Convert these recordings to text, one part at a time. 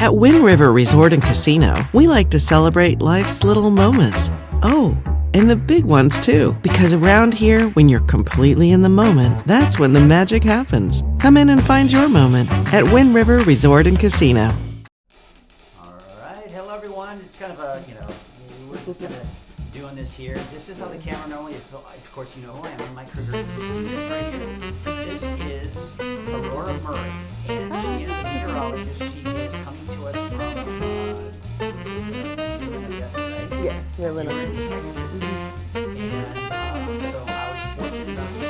At Wind River Resort and Casino, we like to celebrate life's little moments. Oh, and the big ones too. Because around here, when you're completely in the moment, that's when the magic happens. Come in and find your moment at Wind River Resort and Casino. All right, hello everyone. It's kind of a, we're just kind of doing this here. This is how the camera normally is. Of course, you know who I am. I'm Mike Kruger. This is Aurora Murray, and she is a meteorologist. She is coming to us from Yeah, we're in little. Texas. And so I was fortunate enough to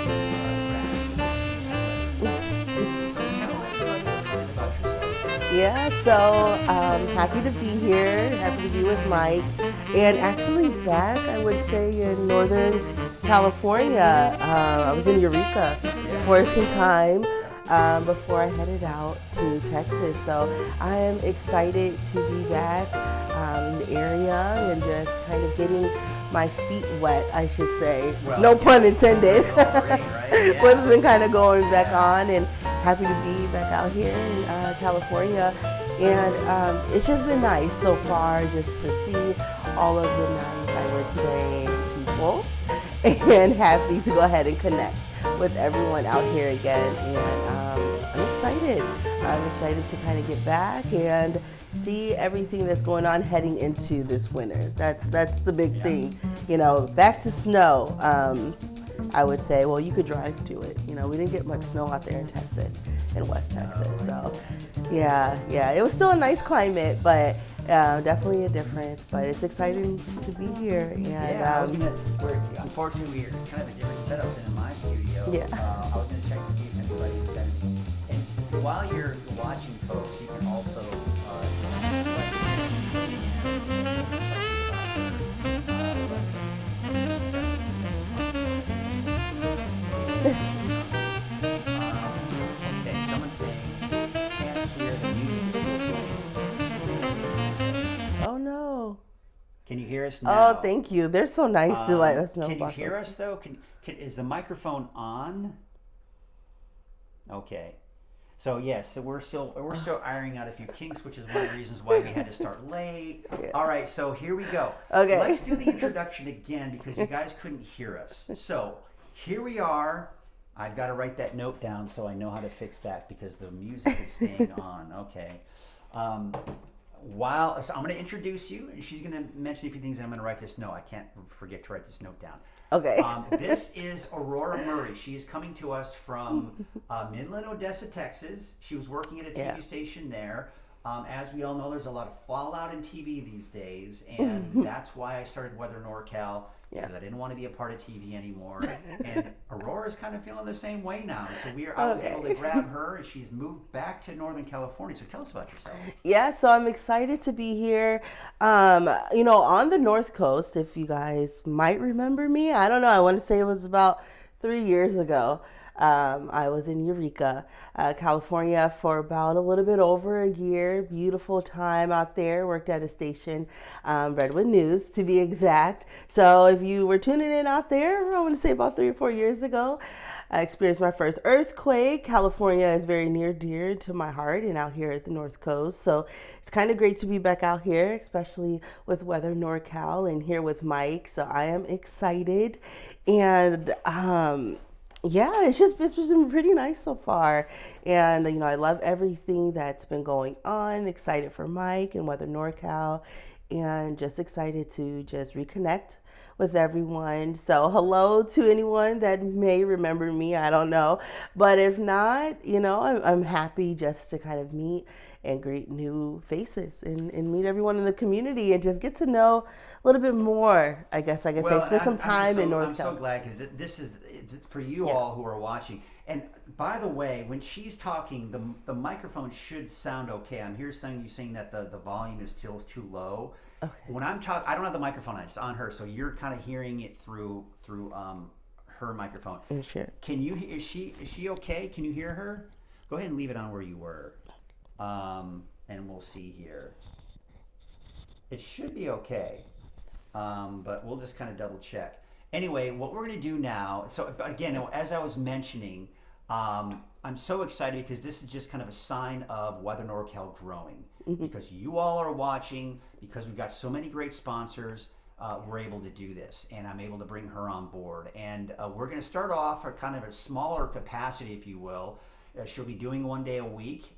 Yeah, so happy to be here, happy to be with Mike, and actually back, I would say, in Northern California. I was in Eureka for some time before I headed out to Texas. So I am excited to be back in the area and just kind of getting my feet wet, I should say. Well, no pun intended. Already, right? Yeah. But it's been kind of going back on, and happy to be back out here in California. And it's just been nice so far just to see all of the nice, I would say, people. And happy to go ahead and connect with everyone out here again. And I'm excited. I'm excited to kind of get back and see everything that's going on heading into this winter. That's the big thing. Back to snow. I would say, well, you could drive to it. We didn't get much snow out there in Texas, in West Texas. So, yeah, it was still a nice climate, but definitely a difference. But it's exciting to be here. And unfortunately, we're kind of a different setup than in my studio. Yeah. I was going to check to see if anybody's got any. And while you're watching, folks, you can also okay, someone's saying can't hear the music is still playing. Oh no. Can you hear us now? Oh, thank you. They're so nice to let us know Can you about hear those. us though? Is the microphone on? Okay. So yes, so we're still ironing out a few kinks, which is one of the reasons why we had to start late. Yeah. All right, so here we go. Okay. Let's do the introduction again because you guys couldn't hear us. So here we are. I've got to write that note down so I know how to fix that because the music is staying on. Okay. So I'm going to introduce you, and she's going to mention a few things, and I'm going to write this note. I can't forget to write this note down. Okay. This is Aurora Murray. She is coming to us from Midland, Odessa, Texas. She was working at a TV station there. As we all know, there's a lot of fallout in TV these days, and that's why I started Weather NorCal, because I didn't want to be a part of TV anymore. And Aurora's kind of feeling the same way now. So I was able to grab her, and she's moved back to Northern California. So tell us about yourself. Yeah, so I'm excited to be here. On the North Coast, if you guys might remember me, I don't know. I want to say it was about 3 years ago. I was in Eureka, California for about a little bit over a year. Beautiful time out there. Worked at a station, Redwood News to be exact. So if you were tuning in out there, I want to say about 3 or 4 years ago, I experienced my first earthquake. California is very near dear to my heart and out here at the North Coast. So it's kind of great to be back out here, especially with Weather NorCal and here with Mike. So I am excited. And it's been pretty nice so far. And, I love everything that's been going on. Excited for Mike and Weather NorCal, and just excited to just reconnect with everyone. So hello to anyone that may remember me. I don't know. But if not, I'm happy just to kind of meet and greet new faces and meet everyone in the community and just get to know a little bit more, I guess I could say. Spend some time in NorCal. I'm so glad because this is it's for you all who are watching. And by the way, when she's talking, the microphone should sound okay. I'm here you saying that the volume is still too low. Okay. When I'm talking, I don't have the microphone on; it's on her, so you're kind of hearing it through her microphone. Sure. Can you? Is she okay? Can you hear her? Go ahead and leave it on where you were, and we'll see here. It should be okay, but we'll just kind of double check. Anyway, what we're going to do now, so again, as I was mentioning, I'm so excited because this is just kind of a sign of Weather NorCal growing. Because you all are watching, because we've got so many great sponsors, we're able to do this, and I'm able to bring her on board. And we're going to start off at kind of a smaller capacity, if you will. She'll be doing 1 day a week.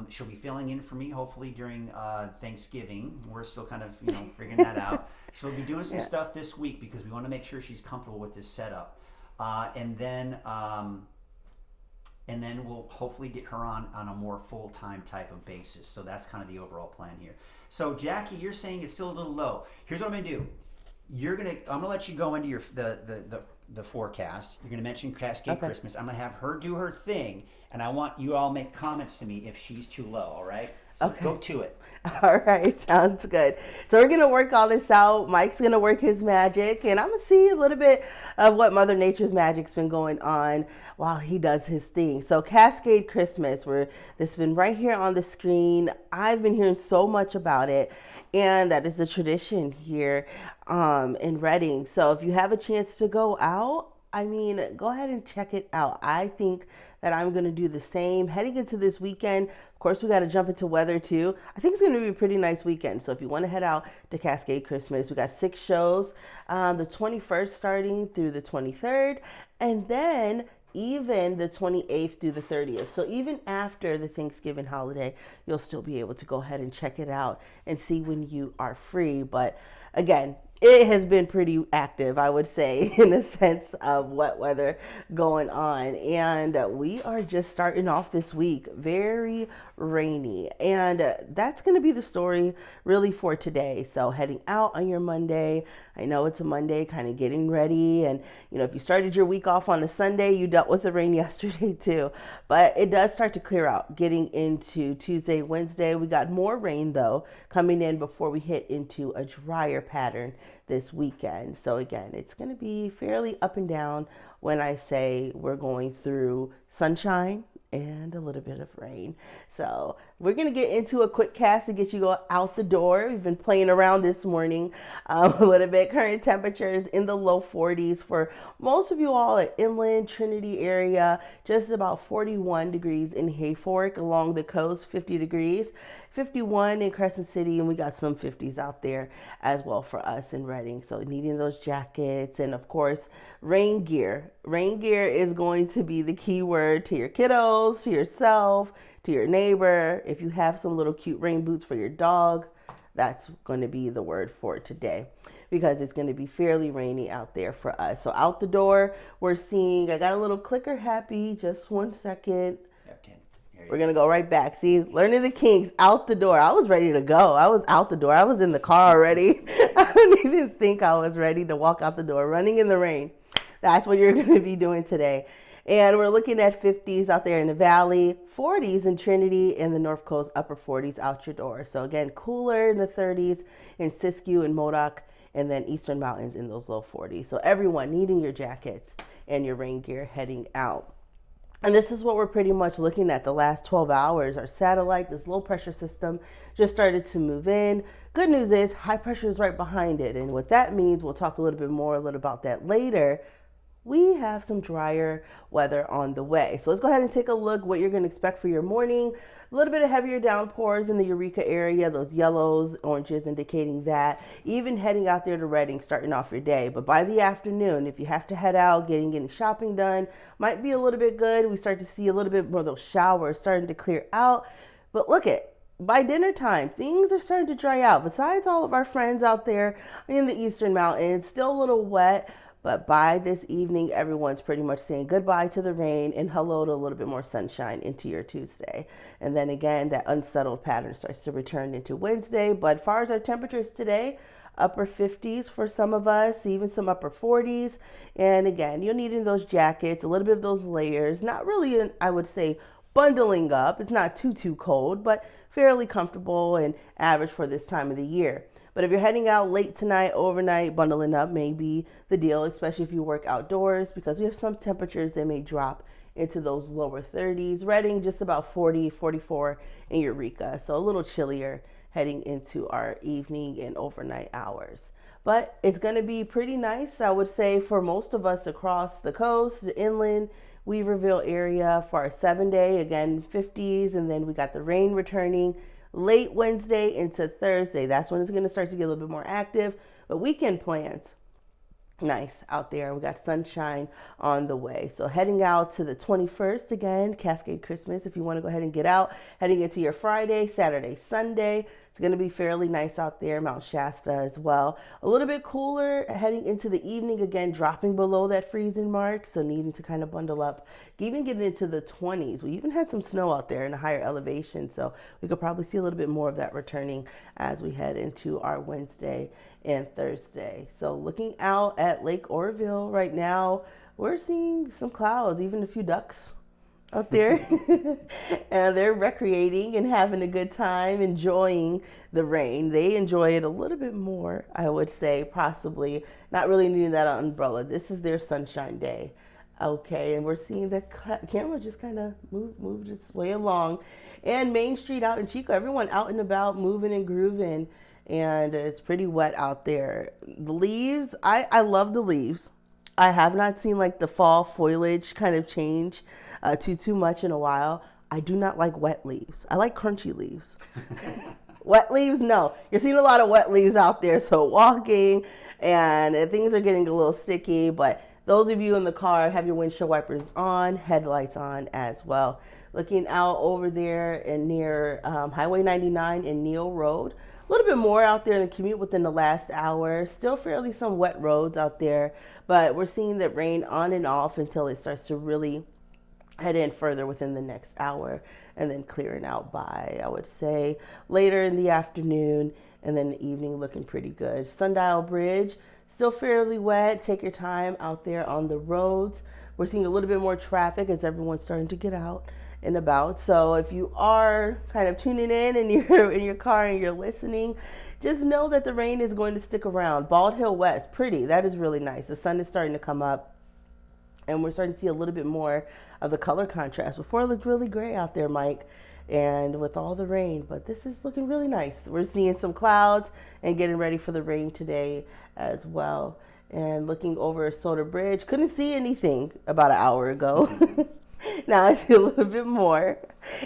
She'll be filling in for me, hopefully during Thanksgiving. We're still kind of figuring that out. She'll be doing some stuff this week because we want to make sure she's comfortable with this setup, and then we'll hopefully get her on a more full-time type of basis. So that's kind of the overall plan here. So Jackie, you're saying it's still a little low. Here's what I'm gonna do. I'm gonna let you go into the forecast. You're gonna mention Cascade Christmas. I'm gonna have her do her thing, and I want you all make comments to me if she's too low. All right? So go to it. All right, sounds good. So we're going to work all this out. Mike's going to work his magic, and I'm going to see a little bit of what Mother Nature's magic's been going on while he does his thing. So Cascade Christmas, this has been right here on the screen. I've been hearing so much about it, and that is a tradition here in Redding. So if you have a chance to go out, go ahead and check it out. I think that I'm going to do the same heading into this weekend. Of course, we got to jump into weather too. I think it's going to be a pretty nice weekend. So if you want to head out to Cascade Christmas, we got 6 shows, the 21st starting through the 23rd, and then even the 28th through the 30th. So even after the Thanksgiving holiday, you'll still be able to go ahead and check it out and see when you are free. But again, it has been pretty active, I would say, in the sense of wet weather going on. And we are just starting off this week very rainy. And that's going to be the story really for today. So heading out on your Monday, I know it's a Monday, kind of getting ready. And, if you started your week off on a Sunday, you dealt with the rain yesterday too. But it does start to clear out getting into Tuesday, Wednesday. We got more rain, though, coming in before we hit into a drier pattern this weekend. So again, it's going to be fairly up and down when I say we're going through sunshine and a little bit of rain. So we're going to get into a quick cast to get you out the door. We've been playing around this morning a little bit. Current temperatures in the low 40s for most of you all at Inland, Trinity area, just about 41 degrees in Hayfork. Along the coast, 50 degrees. 51 in Crescent City, and we got some 50s out there as well for us in Redding. So needing those jackets, and of course, rain gear. Rain gear is going to be the key word to your kiddos, to yourself, to your neighbor. If you have some little cute rain boots for your dog, that's going to be the word for today, because it's going to be fairly rainy out there for us. So out the door, we're seeing, I got a little clicker happy, just 1 second. We're going to go right back. See, learning the kinks out the door. I was ready to go. I was out the door. I was in the car already. I didn't even think I was ready to walk out the door, running in the rain. That's what you're going to be doing today. And we're looking at 50s out there in the valley, 40s in Trinity, and the North Coast, upper 40s out your door. So again, cooler in the 30s in Siskiyou and Modoc, and then Eastern Mountains in those low 40s. So everyone needing your jackets and your rain gear heading out. And this is what we're pretty much looking at the last 12 hours. Our satellite, this low pressure system, just started to move in. Good news is high pressure is right behind it. And what that means, we'll talk a little about that later. We have some drier weather on the way. So let's go ahead and take a look what you're going to expect for your morning. A little bit of heavier downpours in the Eureka area, those yellows, oranges indicating that. Even heading out there to Redding, starting off your day. But by the afternoon, if you have to head out, getting shopping done, might be a little bit good. We start to see a little bit more of those showers starting to clear out. But look by dinner time, things are starting to dry out. Besides all of our friends out there in the Eastern Mountains, still a little wet. But by this evening, everyone's pretty much saying goodbye to the rain and hello to a little bit more sunshine into your Tuesday. And then again, that unsettled pattern starts to return into Wednesday. But as far as our temperatures today, upper 50s for some of us, even some upper 40s. And again, you're needing those jackets, a little bit of those layers. Not really, I would say, bundling up. It's not too cold, but fairly comfortable and average for this time of the year. But if you're heading out late tonight, overnight, bundling up may be the deal, especially if you work outdoors, because we have some temperatures that may drop into those lower 30s. Reading just about 40, 44 in Eureka. So a little chillier heading into our evening and overnight hours. But it's going to be pretty nice, I would say, for most of us across the coast, the inland, Weaverville area for our 7-day, again, 50s. And then we got the rain returning late Wednesday into Thursday. That's when it's going to start to get a little bit more active. But weekend plans, nice out there. We got sunshine on the way. So heading out to the 21st again, Cascade Christmas, if you want to go ahead and get out. Heading into your Friday, Saturday, Sunday. It's going to be fairly nice out there, Mount Shasta as well. A little bit cooler heading into the evening, again, dropping below that freezing mark. So needing to kind of bundle up, even getting into the 20s. We even had some snow out there in a higher elevation. So we could probably see a little bit more of that returning as we head into our Wednesday and Thursday. So looking out at Lake Oroville right now, we're seeing some clouds, even a few ducks out there. And they're recreating and having a good time, enjoying the rain. They enjoy it a little bit more, I would say, possibly not really needing that umbrella. This is their sunshine day. Okay, and we're seeing the camera just kind of move its way along. And Main Street out in Chico, everyone out and about, moving and grooving. And it's pretty wet out there. The leaves, I love the leaves. I have not seen like the fall foliage kind of change too much in a while. I do not like wet leaves. I like crunchy leaves. Wet leaves, no. You're seeing a lot of wet leaves out there, so walking and things are getting a little sticky. But those of you in the car, have your windshield wipers on, headlights on as well. Looking out over there and near Highway 99 and Neal Road. A little bit more out there in the commute within the last hour. Still fairly some wet roads out there, but we're seeing that rain on and off until it starts to really head in further within the next hour, and then clearing out by, I would say, later in the afternoon, and then the evening looking pretty good. Sundial Bridge, still fairly wet. Take your time out there on the roads. We're seeing a little bit more traffic as everyone's starting to get out and about. So if you are kind of tuning in your car and you're listening, just know that the rain is going to stick around. Bald Hill West, pretty. That is really nice. The sun is starting to come up, and we're starting to see a little bit more of the color contrast. Before it looked really gray out there, Mike, and with all the rain, but this is looking really nice. We're seeing some clouds and getting ready for the rain today as well. And looking over Soda Bridge, couldn't see anything about an hour ago. Now I see a little bit more.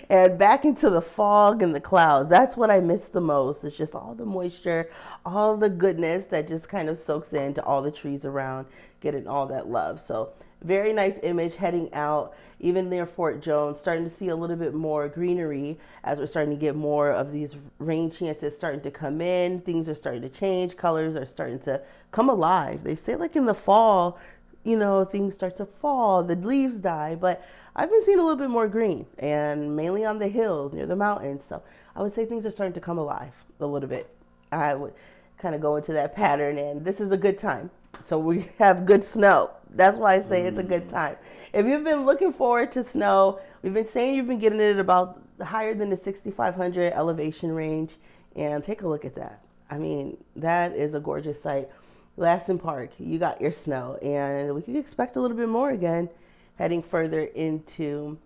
And back into the fog and the clouds. That's what I miss the most. It's just all the moisture, all the goodness that just kind of soaks into all the trees around, getting all that love. So very nice image heading out, even near Fort Jones, starting to see a little bit more greenery as we're starting to get more of these rain chances starting to come in. Things are starting to change. Colors are starting to come alive. They say like in the fall, things start to fall, the leaves die, but I've been seeing a little bit more green, and mainly on the hills near the mountains. So I would say things are starting to come alive a little bit. I would kind of go into that pattern, and this is a good time. So we have good snow. That's why I say it's a good time. If you've been looking forward to snow, we've been saying you've been getting it about higher than the 6,500 elevation range, and take a look at that. I mean, that is a gorgeous sight. Lasson Park, you got your snow, and we can expect a little bit more again heading further into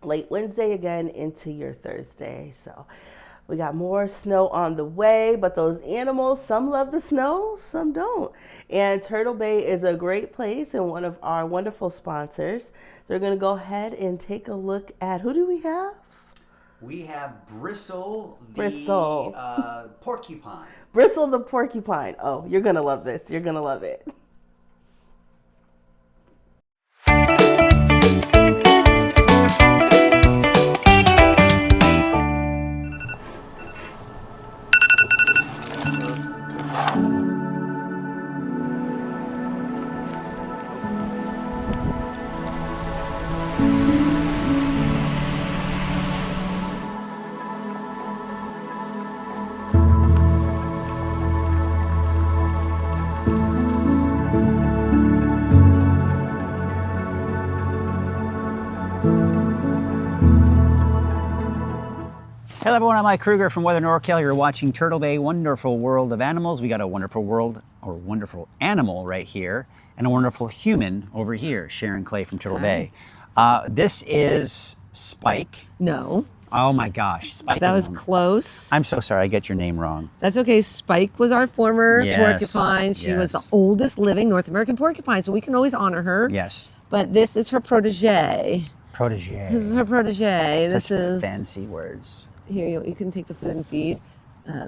late Wednesday, again into your Thursday. So we got more snow on the way, but those animals, some love the snow, some don't. And Turtle Bay is a great place and one of our wonderful sponsors. They're going to go ahead and take a look at, who do we have? We have Bristle the porcupine. Bristle the porcupine. Oh, you're going to love this. You're going to love it. everyone? I'm Mike Kruger from Weather NorCal. You're watching Turtle Bay, Wonderful World of Animals. We got a wonderful world, or wonderful animal right here, and a wonderful human over here, Sharon Clay from Turtle Bay. This is Spike. No. Oh my gosh, Spike. That was close. I'm so sorry, I get your name wrong. That's okay. Spike was our former porcupine. She was the yes. oldest living North American porcupine, so we can always honor her. Yes. But this is her protege. Protege. This is her protege. Such This is fancy words. here. You can take the food and feed.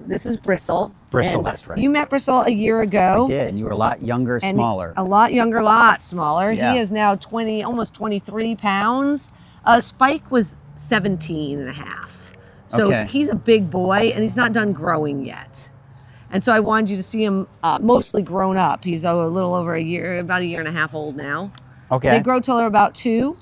This is Bristle. Bristle, And that's right. You met Bristle a year ago. I did. You were a lot younger, And smaller. A lot younger, a lot smaller. Yeah. He is now 20, almost 23 pounds. Spike was 17 and a half. So Okay. he's a big boy and he's not done growing yet. And so I wanted you to see him mostly grown up. He's a little over a year, about a year and a half old now. Okay. They grow till they're about 2.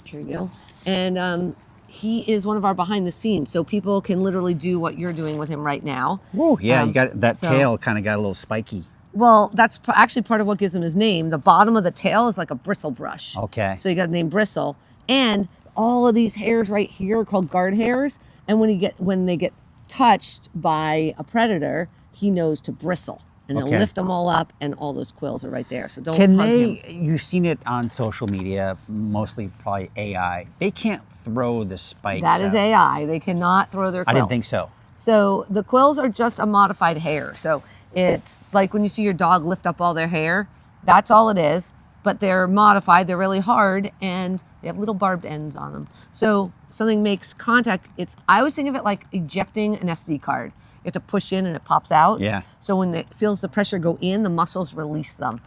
Here you go. And he is one of our behind the scenes. So people can literally do what you're doing with him right now. Whoa, yeah, you got that so- tail kind of got a little spiky. Well, that's actually part of what gives him his name. The bottom of the tail is like a bristle brush. Okay. So you got the name Bristle. And all of these hairs right here are called guard hairs. And when they get touched by a predator, he knows to bristle. And Okay. he'll lift them all up, and all those quills are right there. So don't Can hug they, him. you've seen it on social media, mostly probably AI. They can't throw the spikes That is out. AI. They cannot throw their I quills. didn't think so. So the quills are just a modified hair. So it's like when you see your dog lift up all their hair, that's all it is. But they're modified, they're really hard, and they have little barbed ends on them. So something makes contact, I always think of it like ejecting an SD card. You have to push in and it pops out. Yeah. So when it feels the pressure go in, the muscles release them.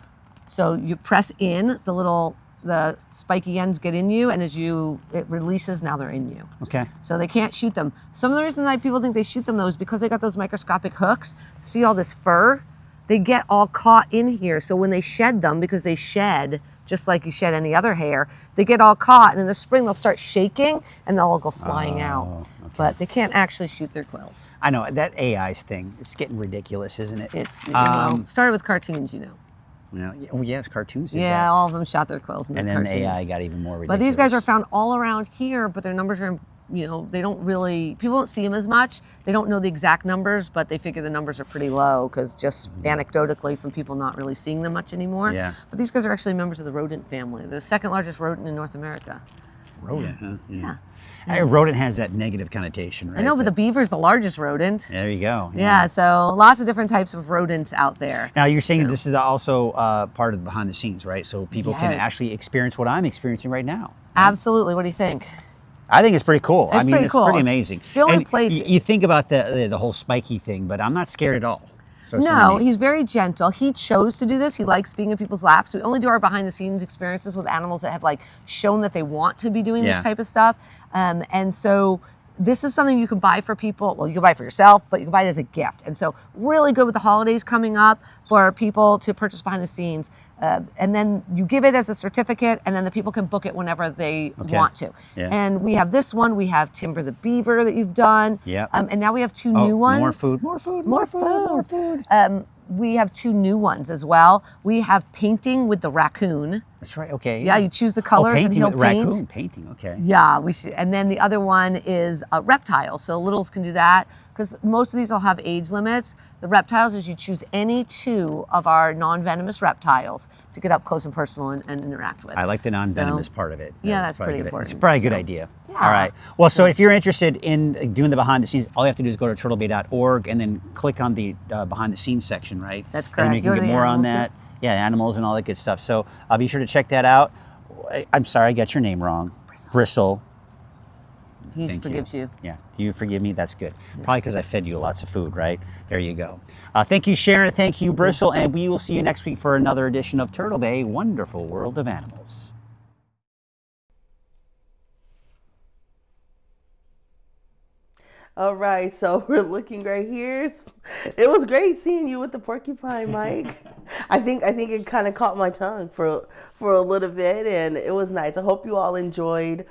So you press in, the spiky ends get in you, and it releases, now they're in you. Okay. So they can't shoot them. Some of the reason that people think they shoot them though is because they got those microscopic hooks. See all this fur? They get all caught in here. So when they shed them, because they shed just like you shed any other hair, they get all caught, and in the spring they'll start shaking and they'll all go flying out. okay. But they can't actually shoot their quills. I know, that AI thing, it's getting ridiculous, isn't it? It started with cartoons, you know. Yes, cartoons did Yeah, that. all of them shot their quills in And the then cartoons. AI got even more ridiculous. But these guys are found all around here, but their numbers are, they don't really, people don't see them as much. They don't know the exact numbers, but they figure the numbers are pretty low because just anecdotally from people not really seeing them much anymore. Yeah. But these guys are actually members of the rodent family. They're the second largest rodent in North America. Rodent, huh? Yeah. Rodent has that negative connotation, right? I know, but the beaver's the largest rodent. There you go. Yeah, so lots of different types of rodents out there. Now you're saying this is also part of the behind the scenes, right? So people can Yes. actually experience what I'm experiencing right now. Absolutely. What do you think? I think it's pretty cool. It's pretty it's cool. pretty amazing. It's the only And place- you think about the whole spiky thing, but I'm not scared at all. So it's No, really neat. he's very gentle. He chose to do this. He likes being in people's laps. We only do our behind the scenes experiences with animals that have shown that they want to be doing Yeah. this type of stuff. And so this is something you can buy for people. Well, you can buy it for yourself, but you can buy it as a gift. And so really good with the holidays coming up for people to purchase behind the scenes. And then you give it as a certificate, and then the people can book it whenever they want to. Yeah. And we have this one. We have Timber the Beaver that you've done. Yep. And now we have 2 Oh, new ones. More food, more food, More food, food. more food. We have 2 new ones as well. We have painting with the raccoon. That's right. Okay. Yeah, you choose the colors and painting he'll with paint. raccoon painting. Okay. Yeah, we should. And then the other one is reptiles. So littles can do that because most of these will have age limits. The reptiles is you choose any 2 of our non-venomous reptiles to get up close and personal and interact with. I like the non-venomous So- part of it. Yeah, that's probably pretty good. important. It's probably a good So, idea. yeah. All right. Well, so if you're interested in doing the behind the scenes, all you have to do is go to turtlebay.org and then click on the behind the scenes section, right? That's And correct. then you Go can to get the more on animals, that. Yeah, animals and all that good stuff. So be sure to check that out. I'm sorry, I got your name wrong. Bristle. He Thank forgives you. Yeah. Do you forgive me? That's good. Probably because I fed you lots of food, right? There you go. Thank you, Sharon. Thank you, Bristle. And we will see you next week for another edition of Turtle Bay, Wonderful World of Animals. All right, so we're looking right here. It was great seeing you with the porcupine, Mike. I think it kind of caught my tongue for a little bit, and it was nice. I hope you all enjoyed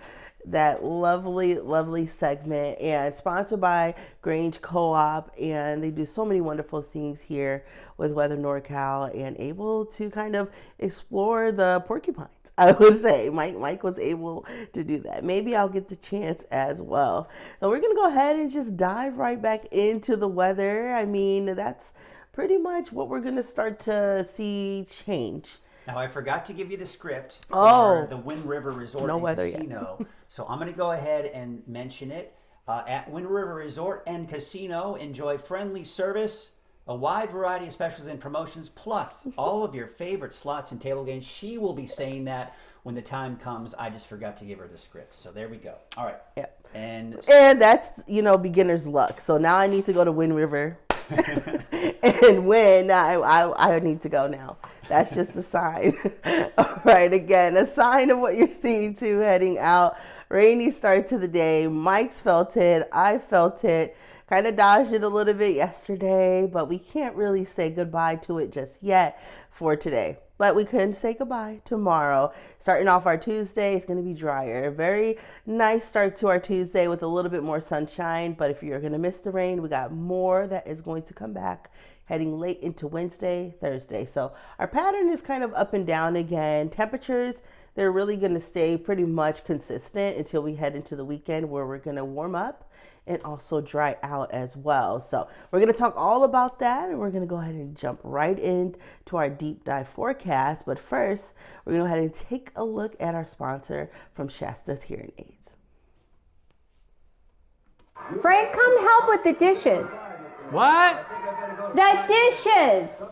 that lovely segment, and sponsored by Grange Co-op, and they do so many wonderful things here with Weather NorCal and able to kind of explore the porcupines. I would say Mike was able to do that. Maybe I'll get the chance as well. So we're gonna go ahead and just dive right back into the weather. I mean, that's pretty much what we're gonna start to see change. Now, I forgot to give you the script for the Wind River Resort and Casino. So I'm going to go ahead and mention it. At Wind River Resort and Casino, enjoy friendly service, a wide variety of specials and promotions, plus all of your favorite slots and table games. She will be saying that when the time comes. I just forgot to give her the script. So there we go. All right. Yeah. And that's, beginner's luck. So now I need to go to Wind River and win. I need to go now. That's just a sign. All right, again, a sign of what you're seeing too heading out. Rainy start to the day. Mike's felt it. I felt it. Kind of dodged it a little bit yesterday, but we can't really say goodbye to it just yet for today. But we can say goodbye tomorrow. Starting off our Tuesday, it's going to be drier. Very nice start to our Tuesday with a little bit more sunshine. But if you're going to miss the rain, we got more that is going to come back heading late into Wednesday, Thursday. So our pattern is kind of up and down again. Temperatures, they're really going to stay pretty much consistent until we head into the weekend where we're going to warm up and also dry out as well. So we're going to talk all about that, and we're going to go ahead and jump right into our deep dive forecast. But first, we're going to go ahead and take a look at our sponsor from Shasta's Hearing Aids. Frank, come help with the dishes. What? The dishes!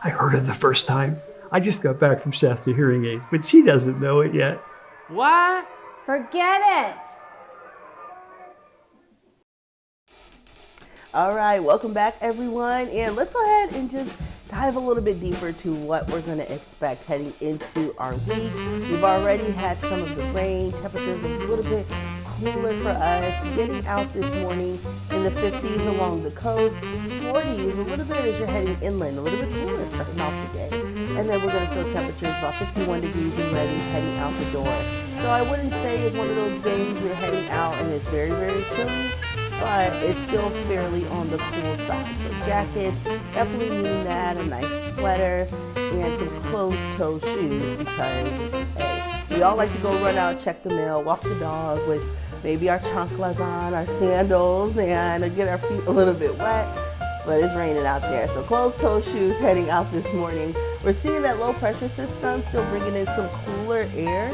I heard it the first time. I just got back from Shasta Hearing Aids, but she doesn't know it yet. What? Forget it. All right, welcome back, everyone. And let's go ahead and just dive a little bit deeper to what we're going to expect heading into our week. We've already had some of the rain. Temperatures a little bit cooler for us. Getting out this morning in the 50s along the coast. 40s a little bit as you're heading inland. A little bit cooler starting off the day. And then we're going to feel temperatures about 51 degrees and ready heading out the door. So I wouldn't say it's one of those days you're heading out and it's very, very chilly, but it's still fairly on the cool side. So jackets, definitely need that, a nice sweater, and some closed-toe shoes because, hey, we all like to go run out, check the mail, walk the dog with maybe our chanclas on, our sandals, and get our feet a little bit wet, but it's raining out there. So closed-toe shoes heading out this morning. We're seeing that low-pressure system still bringing in some cooler air,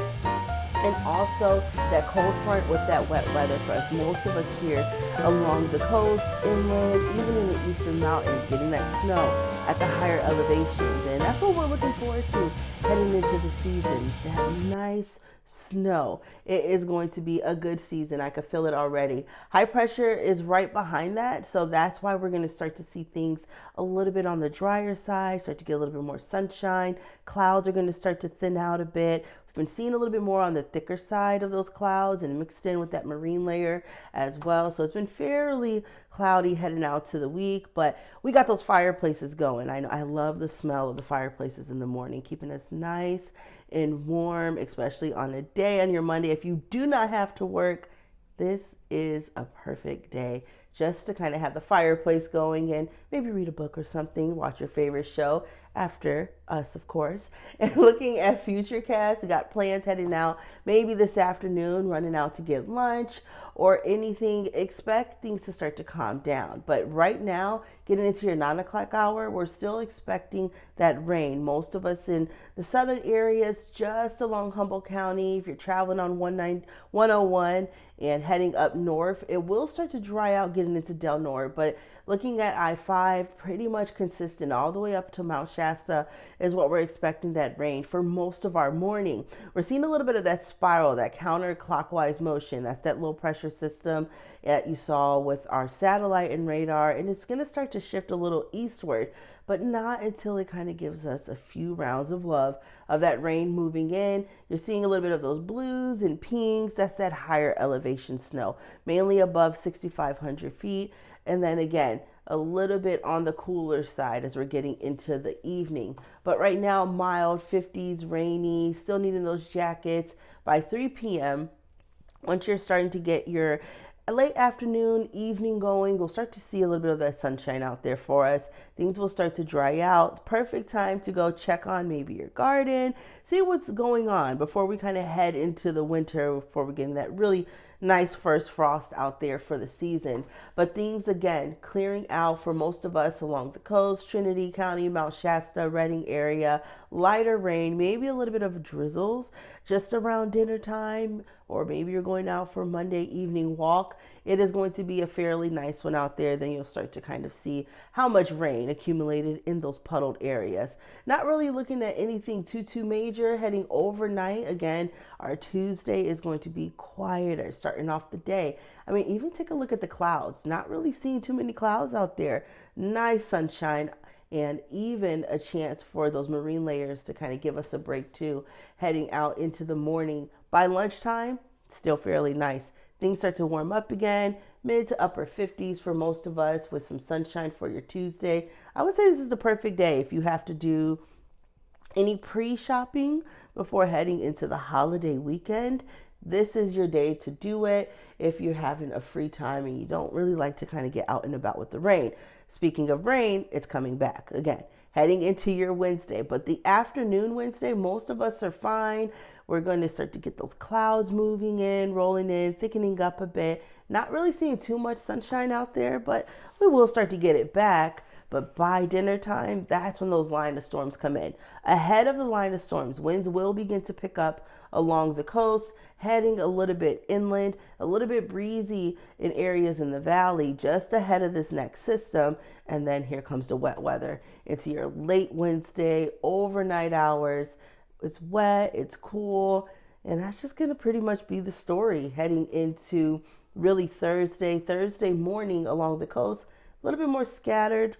and also that cold front with that wet weather for us. Most of us here along the coast, inland, even in the eastern mountains, getting that snow at the higher elevations. And that's what we're looking forward to heading into the season, that nice snow. It is going to be a good season. I can feel it already. High pressure is right behind that, so that's why we're going to start to see things a little bit on the drier side, start to get a little bit more sunshine. Clouds are going to start to thin out a bit. We've been seeing a little bit more on the thicker side of those clouds and mixed in with that marine layer as well. So it's been fairly cloudy heading out to the week, but we got those fireplaces going. I love the smell of the fireplaces in the morning, keeping us nice and warm, especially on a day on your Monday. If you do not have to work, this is a perfect day just to kind of have the fireplace going and maybe read a book or something, watch your favorite show after us, of course. And looking at Futurecast, we got plans heading out maybe this afternoon, running out to get lunch or anything. Expect things to start to calm down. But right now, getting into your 9 o'clock hour, we're still expecting that rain. Most of us in the southern areas, just along Humboldt County, if you're traveling on 101 and heading up north, it will start to dry out getting into Del Norte. But looking at I-5, pretty much consistent all the way up to Mount Shasta is what we're expecting that rain for most of our morning. We're seeing a little bit of that spiral, that counterclockwise motion. That's that low pressure system that you saw with our satellite and radar, and it's going to start to shift a little eastward, but not until it kind of gives us a few rounds of love of that rain moving in. You're seeing a little bit of those blues and pinks. That's that higher elevation snow, mainly above 6,500 feet. And then again, a little bit on the cooler side as we're getting into the evening. But right now, mild 50s, rainy, still needing those jackets. By 3 p.m., once you're starting to get your late afternoon, evening going, we'll start to see a little bit of that sunshine out there for us. Things will start to dry out. Perfect time to go check on maybe your garden, see what's going on before we kind of head into the winter, before we're getting that really nice first frost out there for the season. But things again clearing out for most of us along the coast, Trinity County, Mount Shasta, Redding area, lighter rain, maybe a little bit of drizzles just around dinner time, or maybe you're going out for Monday evening walk. It is going to be a fairly nice one out there. Then you'll start to kind of see how much rain accumulated in those puddled areas. Not really looking at anything too major heading overnight. Again, our Tuesday is going to be quieter starting off the day. I mean, even take a look at the clouds. Not really seeing too many clouds out there. Nice sunshine, and even a chance for those marine layers to kind of give us a break too, heading out into the morning. By lunchtime, still fairly nice. Things start to warm up again, mid to upper 50s for most of us, with some sunshine for your Tuesday. I would say this is the perfect day if you have to do any pre-shopping before heading into the holiday weekend. This is your day to do it if you're having a free time and you don't really like to kind of get out and about with the rain. Speaking of rain, it's coming back again, heading into your Wednesday. But the afternoon Wednesday, most of us are fine. We're going to start to get those clouds moving in, rolling in, thickening up a bit. Not really seeing too much sunshine out there, but we will start to get it back. But by dinner time, that's when those line of storms come in. Ahead of the line of storms, winds will begin to pick up along the coast, heading a little bit inland, a little bit breezy in areas in the valley just ahead of this next system. And then here comes the wet weather into your late Wednesday, overnight hours. It's wet, it's cool, and that's just going to pretty much be the story heading into really Thursday morning along the coast. A little bit more scattered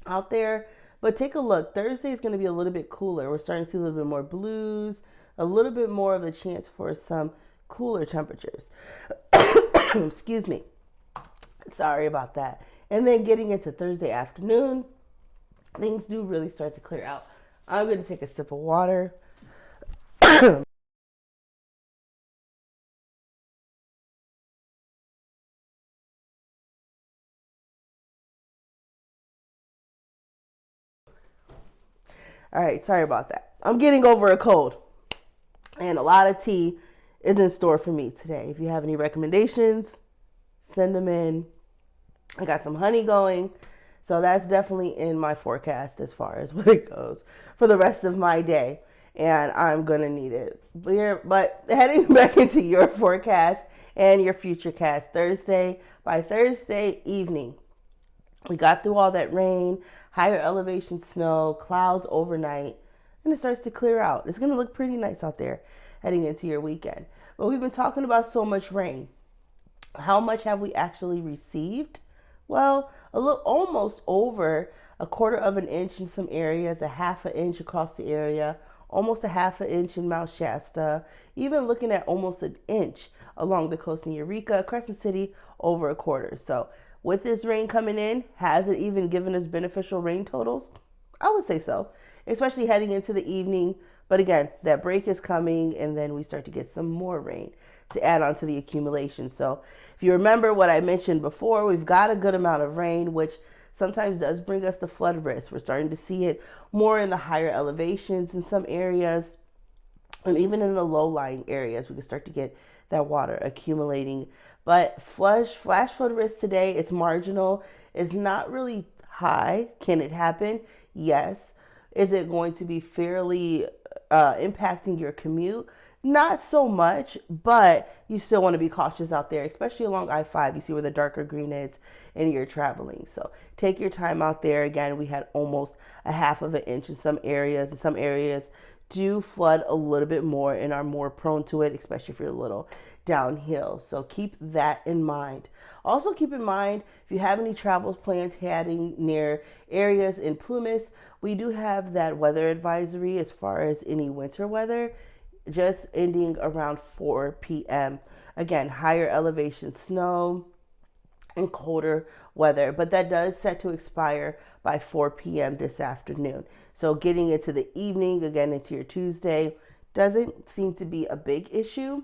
out there, but take a look. Thursday is going to be a little bit cooler. We're starting to see a little bit more blues, a little bit more of the chance for some cooler temperatures. Excuse me. Sorry about that. And then getting into Thursday afternoon, things do really start to clear out. I'm going to take a sip of water. All right, sorry about that. I'm getting over a cold, and a lot of tea is in store for me today. If you have any recommendations, send them in. I got some honey going, so that's definitely in my forecast as far as what it goes for the rest of my day, and I'm going to need it. But heading back into your forecast and your future cast by Thursday evening, we got through all that rain, higher elevation snow, clouds overnight, and it starts to clear out. It's going to look pretty nice out there heading into your weekend. But we've been talking about so much rain. How much have we actually received? Well, almost over a quarter of an inch in some areas, a half an inch across the area, almost a half an inch in Mount Shasta, even looking at almost an inch along the coast in Eureka, Crescent City, over a quarter. So with this rain coming in, has it even given us beneficial rain totals? I would say so, especially heading into the evening. But again, that break is coming, and then we start to get some more rain to add on to the accumulation. So if you remember what I mentioned before, we've got a good amount of rain, which sometimes does bring us the flood risk. We're starting to see it more in the higher elevations in some areas, and even in the low-lying areas, we can start to get that water accumulating. But flash flood risk today, it's marginal. It's not really high. Can it happen? Yes. Is it going to be fairly impacting your commute? Not so much, but you still want to be cautious out there, especially along I-5. You see where the darker green is and you're traveling. So take your time out there. Again, we had almost a half of an inch in some areas. And some areas do flood a little bit more and are more prone to it, especially if you're a little downhill. So keep that in mind. Also keep in mind, if you have any travel plans heading near areas in Plymouth, we do have that weather advisory as far as any winter weather, just ending around 4 p.m. Again, higher elevation snow and colder weather, but that does set to expire by 4 p.m. this afternoon. So getting into the evening, again into your Tuesday, doesn't seem to be a big issue.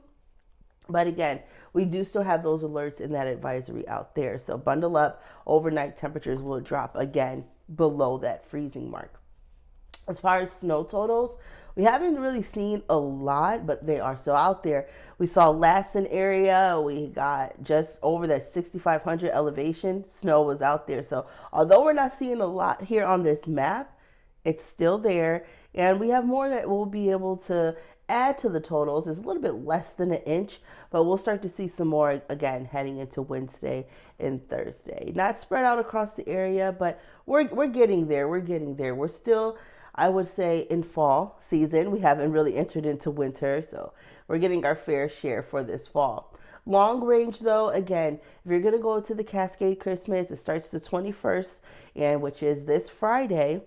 But again, we do still have those alerts in that advisory out there. So bundle up. Overnight temperatures will drop again below that freezing mark. As far as snow totals, we haven't really seen a lot, but they are still out there. We saw Lassen area, we got just over that 6,500 elevation. Snow was out there. So although we're not seeing a lot here on this map, it's still there. And we have more that we'll be able to add to the totals. It's a little bit less than an inch, but we'll start to see some more again heading into Wednesday and Thursday. Not spread out across the area, but we're getting there. We're getting there. We're still, I would say, in fall season. We haven't really entered into winter, so we're getting our fair share for this fall. Long range though, again, if you're gonna go to the Cascade Christmas, it starts the 21st, and which is this Friday.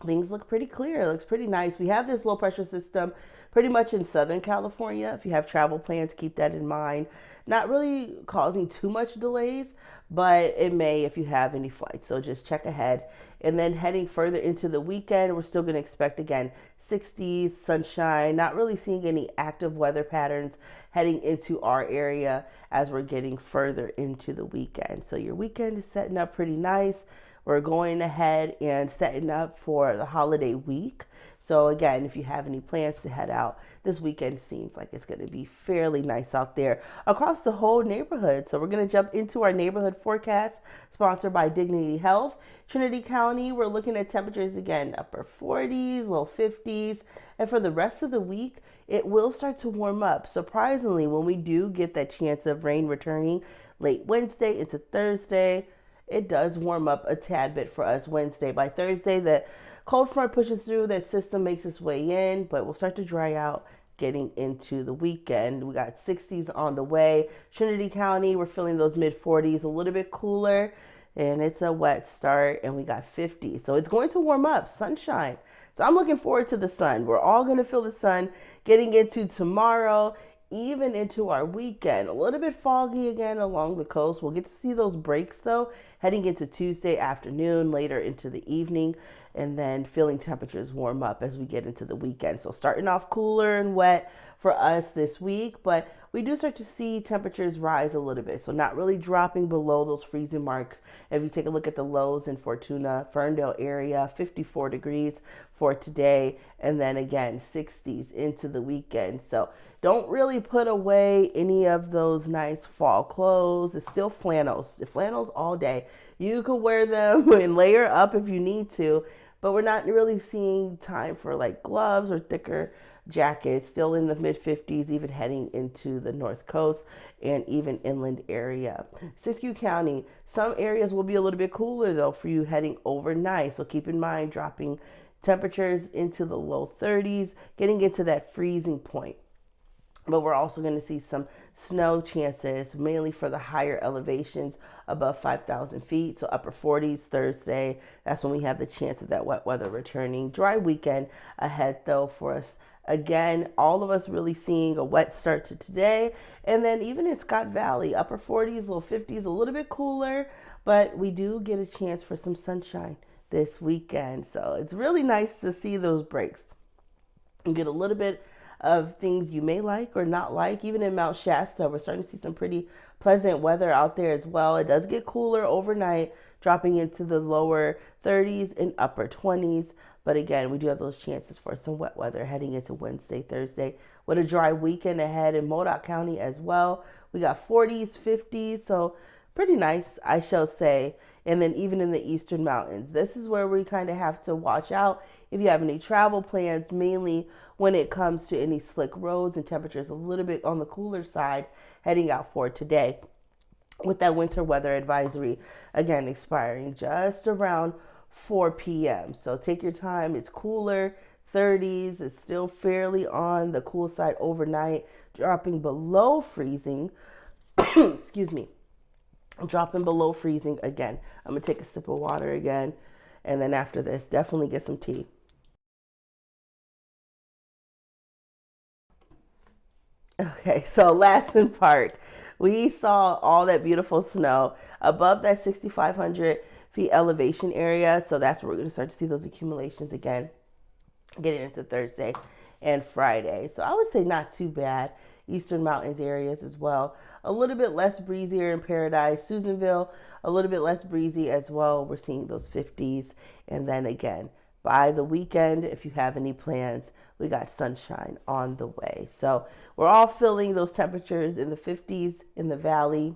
Things look pretty clear. It looks pretty nice. We have this low pressure system pretty much in Southern California. If you have travel plans, keep that in mind. Not really causing too much delays, but it may if you have any flights. So just check ahead. And then heading further into the weekend, we're still going to expect again 60s, sunshine, not really seeing any active weather patterns heading into our area as we're getting further into the weekend. So your weekend is setting up pretty nice. We're going ahead and setting up for the holiday week. So again, if you have any plans to head out, this weekend seems like it's going to be fairly nice out there across the whole neighborhood. So we're going to jump into our neighborhood forecast sponsored by Dignity Health. Trinity County, we're looking at temperatures again, upper 40s, low 50s. And for the rest of the week, it will start to warm up. Surprisingly, when we do get that chance of rain returning late Wednesday into Thursday, it does warm up a tad bit for us Wednesday. By Thursday, the cold front pushes through, that system makes its way in, but we'll start to dry out getting into the weekend. We got 60s on the way. Trinity County, we're feeling those mid 40s, a little bit cooler, and it's a wet start, and we got 50. So it's going to warm up, sunshine. So I'm looking forward to the sun. We're all going to feel the sun getting into tomorrow, even into our weekend. A little bit foggy again along the coast. We'll get to see those breaks though, heading into Tuesday afternoon, later into the evening, and then feeling temperatures warm up as we get into the weekend. So starting off cooler and wet for us this week, but we do start to see temperatures rise a little bit. So not really dropping below those freezing marks. If you take a look at the lows in Fortuna, Ferndale area, 54 degrees for today, and then again 60s into the weekend. So don't really put away any of those nice fall clothes. It's still flannels. The flannels all day. You could wear them and layer up if you need to, but we're not really seeing time for like gloves or thicker jackets. Still in the mid 50s, even heading into the North Coast and even inland area. Siskiyou County, some areas will be a little bit cooler though for you heading overnight. So keep in mind dropping temperatures into the low 30s, getting into that freezing point. But we're also going to see some snow chances, mainly for the higher elevations above 5,000 feet. So upper 40s Thursday. That's when we have the chance of that wet weather returning. Dry weekend ahead, though, for us. Again, all of us really seeing a wet start to today. And then even in Scott Valley, upper 40s, low 50s, a little bit cooler. But we do get a chance for some sunshine this weekend. So it's really nice to see those breaks and get a little bit of things you may like or not like. Even in Mount Shasta, we're starting to see some pretty pleasant weather out there as well. It does get cooler overnight, dropping into the lower 30s and upper 20s. But again, we do have those chances for some wet weather heading into Wednesday, Thursday, with a dry weekend ahead in Modoc County as well. We got 40s, 50s, so pretty nice, I shall say. And then even in the eastern mountains, this is where we kind of have to watch out if you have any travel plans, mainly when it comes to any slick roads and temperatures a little bit on the cooler side heading out for today. With that winter weather advisory, again, expiring just around 4 p.m. So take your time. It's cooler, 30s. It's still fairly on the cool side overnight, dropping below freezing. Excuse me. Dropping below freezing again. I'm going to take a sip of water again. And then after this, definitely get some tea. Okay, so Lassen Park, we saw all that beautiful snow above that 6,500 feet elevation area. So that's where we're going to start to see those accumulations again, getting into Thursday and Friday. So I would say not too bad. Eastern Mountains areas as well. A little bit less breezier in Paradise, Susanville, a little bit less breezy as well. We're seeing those 50s. And then again, by the weekend, if you have any plans, we got sunshine on the way. So we're all feeling those temperatures in the 50s in the valley,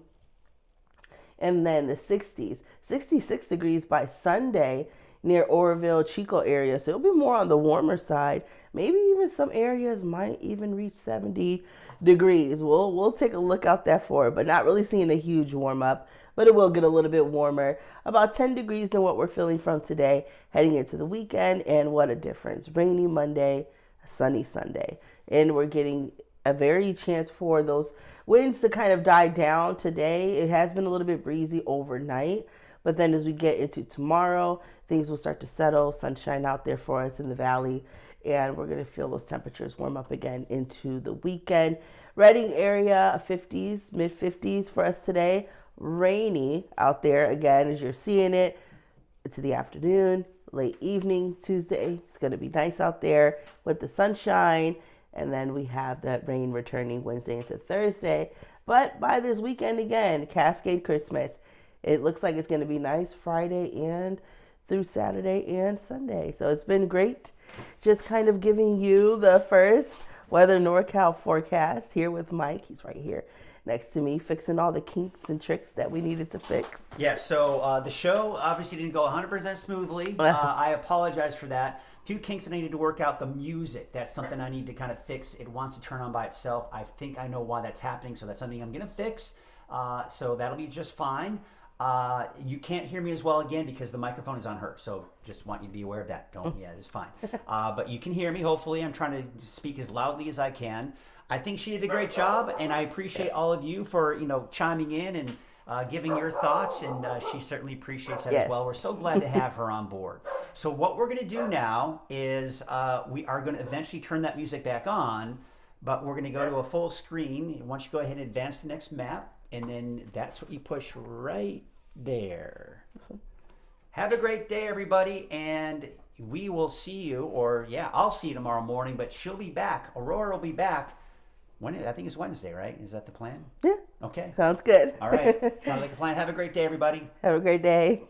and then the 60s, 66 degrees by Sunday near Oroville, Chico area. So it'll be more on the warmer side. Maybe even some areas might even reach 70 degrees. We'll take a look out there for it, but not really seeing a huge warm up. But it will get a little bit warmer, about 10 degrees than what we're feeling from today, heading into the weekend. And what a difference. Rainy Monday, sunny Sunday. And we're getting a very chance for those winds to kind of die down today. It has been a little bit breezy overnight, but then as we get into tomorrow, things will start to settle, sunshine out there for us in the valley, and we're going to feel those temperatures warm up again into the weekend. Reading area, 50s, mid 50s for us today. Rainy out there again as you're seeing it into the afternoon, late evening, Tuesday. It's going to be nice out there with the sunshine. And then we have that rain returning Wednesday into Thursday. But by this weekend again, Cascade Christmas. It looks like it's going to be nice Friday and through Saturday and Sunday. So it's been great just kind of giving you the first weather NorCal forecast here with Mike. He's right here next to me, fixing all the kinks and tricks that we needed to fix. Yeah, so the show obviously didn't go 100% smoothly. I apologize for that. Few kinks that I needed to work out. The music, that's something I need to kind of fix. It wants to turn on by itself. I think I know why that's happening, so that's something I'm going to fix. So that'll be just fine. You can't hear me as well again because the microphone is on her. So just want you to be aware of that. Yeah, it's fine. But you can hear me, hopefully. I'm trying to speak as loudly as I can. I think she did a great job, and I appreciate all of you for, chiming in and giving your thoughts, and she certainly appreciates that as well. We're so glad to have her on board. So what we're going to do now is we are going to eventually turn that music back on, but we're going to go to a full screen. Once you go ahead and advance the next map, and then that's what you push right there. Have a great day, everybody, and we will see you, or I'll see you tomorrow morning, but she'll be back. Aurora will be back. I think it's Wednesday, right? Is that the plan? Yeah. Okay. Sounds good. All right. Sounds like a plan. Have a great day, everybody. Have a great day.